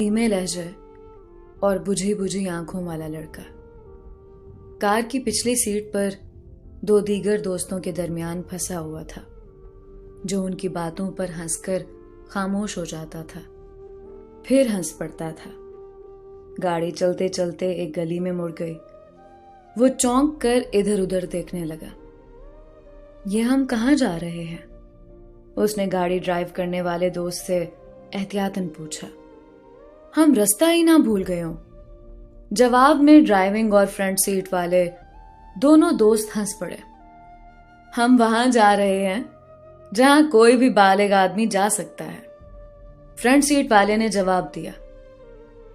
धीमे लहजे और बुझी बुझी आंखों वाला लड़का कार की पिछली सीट पर दो दीगर दोस्तों के दरमियान फंसा हुआ था, जो उनकी बातों पर हंसकर खामोश हो जाता था, फिर हंस पड़ता था। गाड़ी चलते चलते एक गली में मुड़ गई। वो चौंक कर इधर उधर देखने लगा। ये हम कहाँ जा रहे हैं? उसने गाड़ी ड्राइव करने वाले दोस्त से एहतियातन पूछा। हम रास्ता ही ना भूल गए हों। जवाब में ड्राइविंग और फ्रंट सीट वाले दोनों दोस्त हंस पड़े। हम वहां जा रहे हैं जहां कोई भी बालिग आदमी जा सकता है, फ्रंट सीट वाले ने जवाब दिया।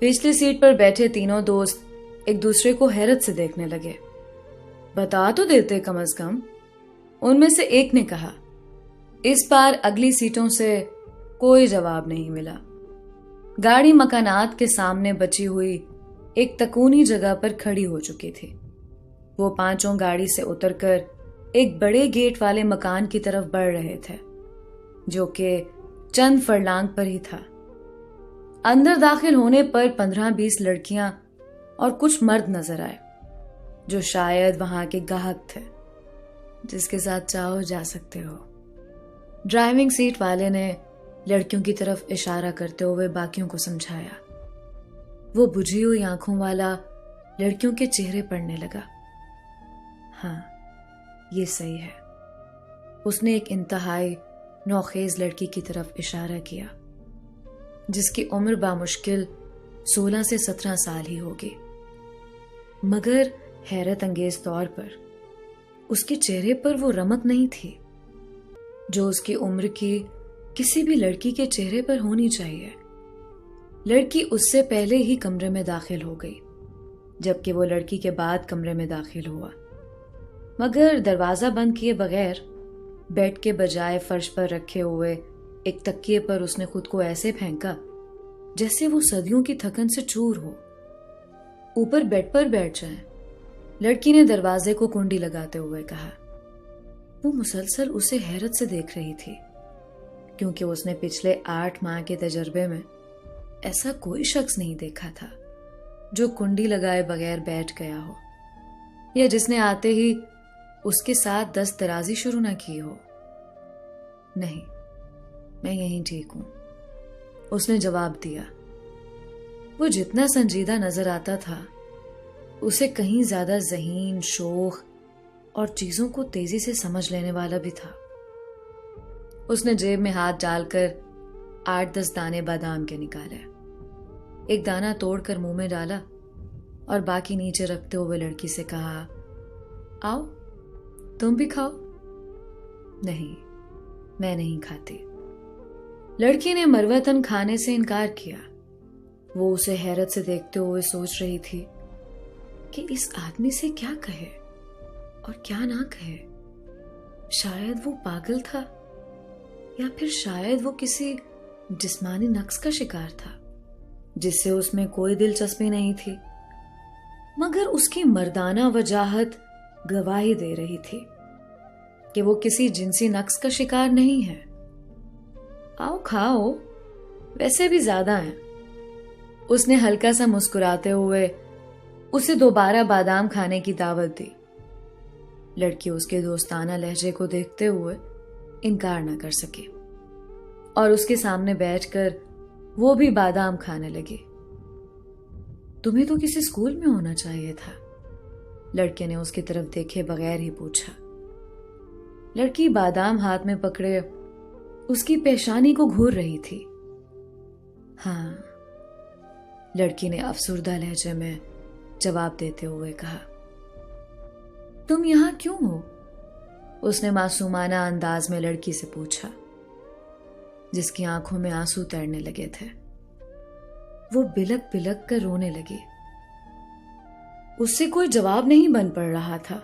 पिछली सीट पर बैठे तीनों दोस्त एक दूसरे को हैरत से देखने लगे। बता तो देते कम से कम, उनमें से एक ने कहा। इस बार अगली सीटों से कोई जवाब नहीं मिला। गाड़ी मकानात के सामने बची हुई एक तकूनी जगह पर खड़ी हो चुकी थी। वो पांचों गाड़ी से उतरकर एक बड़े गेट वाले मकान की तरफ बढ़ रहे थे, जो कि चंद फरलांग पर ही था। अंदर दाखिल होने पर 15-20 लड़कियां और कुछ मर्द नजर आए, जो शायद वहां के ग्राहक थे, जिसके साथ चाहो जा सकते हो। ड्राइविंग सीट वाले ने लड़कियों की तरफ इशारा करते हुए बाकियों को समझाया। वो बुझी हुई आंखों वाला लड़कियों के चेहरे पढ़ने लगा। हाँ, ये सही है। उसने एक इंतहाई नौखेज लड़की की तरफ इशारा किया, जिसकी उम्र बामुश्किल 16 से 17 साल ही होगी, मगर हैरत अंगेज तौर पर उसके चेहरे पर वो रमक नहीं थी जो उसकी उम्र की किसी भी लड़की के चेहरे पर होनी चाहिए। लड़की उससे पहले ही कमरे में दाखिल हो गई, जबकि वो लड़की के बाद कमरे में दाखिल हुआ, मगर दरवाजा बंद किए बगैर बेड के बजाय फर्श पर रखे हुए एक तकिए पर उसने खुद को ऐसे फेंका जैसे वो सदियों की थकन से चूर हो। ऊपर बेड पर बैठ जाए, लड़की ने दरवाजे को कुंडी लगाते हुए कहा। वो मुसलसल उसे हैरत से देख रही थी, क्योंकि उसने पिछले 8 माह के तजर्बे में ऐसा कोई शख्स नहीं देखा था जो कुंडी लगाए बगैर बैठ गया हो, या जिसने आते ही उसके साथ दस्तदराजी शुरू ना की हो। नहीं, मैं यहीं ठीक हूं, उसने जवाब दिया। वो जितना संजीदा नजर आता था, उसे कहीं ज्यादा ज़हीन, शोख और चीजों को तेजी से समझ लेने वाला भी था। उसने जेब में हाथ डालकर 8-10 दाने बादाम के निकाले, एक दाना तोड़कर मुंह में डाला और बाकी नीचे रखते हुए लड़की से कहा, आओ तुम भी खाओ। नहीं, मैं नहीं खाती। लड़की ने मरवतन खाने से इनकार किया। वो उसे हैरत से देखते हुए सोच रही थी कि इस आदमी से क्या कहे और क्या ना कहे। शायद वो पागल था, या फिर शायद वो किसी जिस्मानी नक्स का शिकार था जिससे उसमें कोई दिलचस्पी नहीं थी, मगर उसकी मर्दाना वजाहत गवाही दे रही थी कि वो किसी जिनसी नक्स का शिकार नहीं है। आओ खाओ, वैसे भी ज्यादा है। उसने हल्का सा मुस्कुराते हुए उसे दोबारा बादाम खाने की दावत दी। लड़की उसके दोस्ताना लहजे को देखते हुए इनकार न कर सकी और उसके सामने बैठकर वो भी बादाम खाने लगी। तुम्हें तो किसी स्कूल में होना चाहिए था, लड़के ने उसकी तरफ देखे बगैर ही पूछा। लड़की बादाम हाथ में पकड़े उसकी पेशानी को घूर रही थी। हाँ, लड़की ने अफसुर्दा लहजे में जवाब देते हुए कहा। तुम यहां क्यों हो? उसने मासूमाना अंदाज में लड़की से पूछा, जिसकी आंखों में आंसू तैरने लगे थे। वो बिलक बिलक कर रोने लगी। उससे कोई जवाब नहीं बन पड़ रहा था।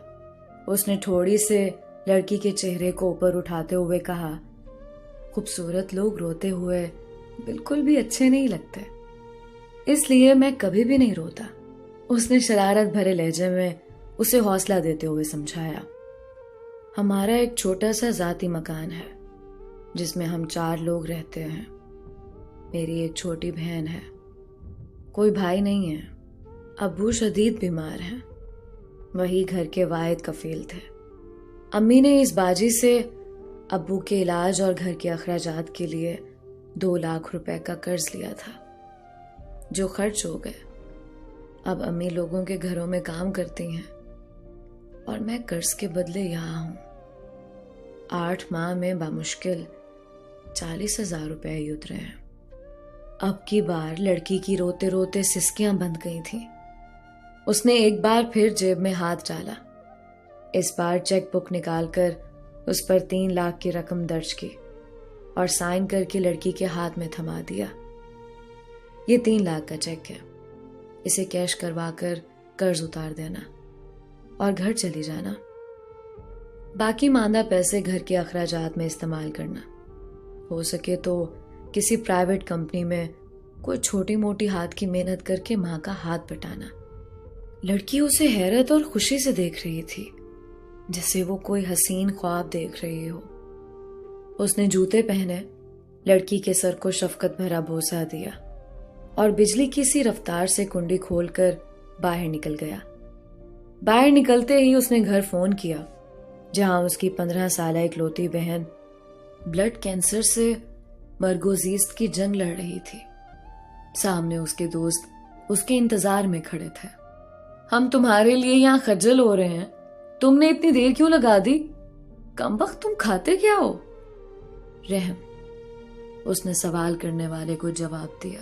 उसने थोड़ी से लड़की के चेहरे को ऊपर उठाते हुए कहा, खूबसूरत लोग रोते हुए बिल्कुल भी अच्छे नहीं लगते, इसलिए मैं कभी भी नहीं रोता। उसने शरारत भरे लहजे में उसे हौसला देते हुए समझाया। हमारा एक छोटा सा जाती मकान है जिसमें हम 4 लोग रहते हैं। मेरी एक छोटी बहन है कोई भाई नहीं है। अब्बू शदीद बीमार हैं। वही घर के वाहिद कफील थे। अम्मी ने इस बाजी से अब्बू के इलाज और घर के अखराजात के लिए 2 लाख रुपए का कर्ज लिया था, जो खर्च हो गए। अब अम्मी लोगों के घरों में काम करती हैं और मैं कर्ज के बदले यहाँ हूँ। 8 माह में बामुश्किल 40,000 रुपए ही उतरे हैं। अब की बार लड़की की रोते रोते सिसकियां बंद गई थीं। उसने एक बार फिर जेब में हाथ डाला। इस बार चेक बुक निकालकर उस पर 3 लाख की रकम दर्ज की और साइन करके लड़की के हाथ में थमा दिया। ये 3 लाख का चेक है, इसे कैश करवाकर कर्ज उतार देना और घर चली जाना। बाकी मांदा पैसे घर के अखराजात में इस्तेमाल करना। हो सके तो किसी प्राइवेट कंपनी में कोई छोटी मोटी हाथ की मेहनत करके माँ का हाथ बटाना। लड़की उसे हैरत और खुशी से देख रही थी, जैसे वो कोई हसीन ख्वाब देख रही हो। उसने जूते पहने, लड़की के सर को शफकत भरा बोसा दिया और बिजली की सी रफ्तार से कुंडी खोलकर बाहर निकल गया। बाहर निकलते ही उसने घर फोन किया, जहां उसकी 15 साल इकलौती बहन ब्लड कैंसर से मरगोजीस्त की जंग लड़ रही थी। सामने उसके दोस्त उसके इंतजार में खड़े थे। हम तुम्हारे लिए यहाँ खज्जल हो रहे हैं, तुमने इतनी देर क्यों लगा दी? कमबख्त तुम खाते क्या हो? रहम, उसने सवाल करने वाले को जवाब दिया।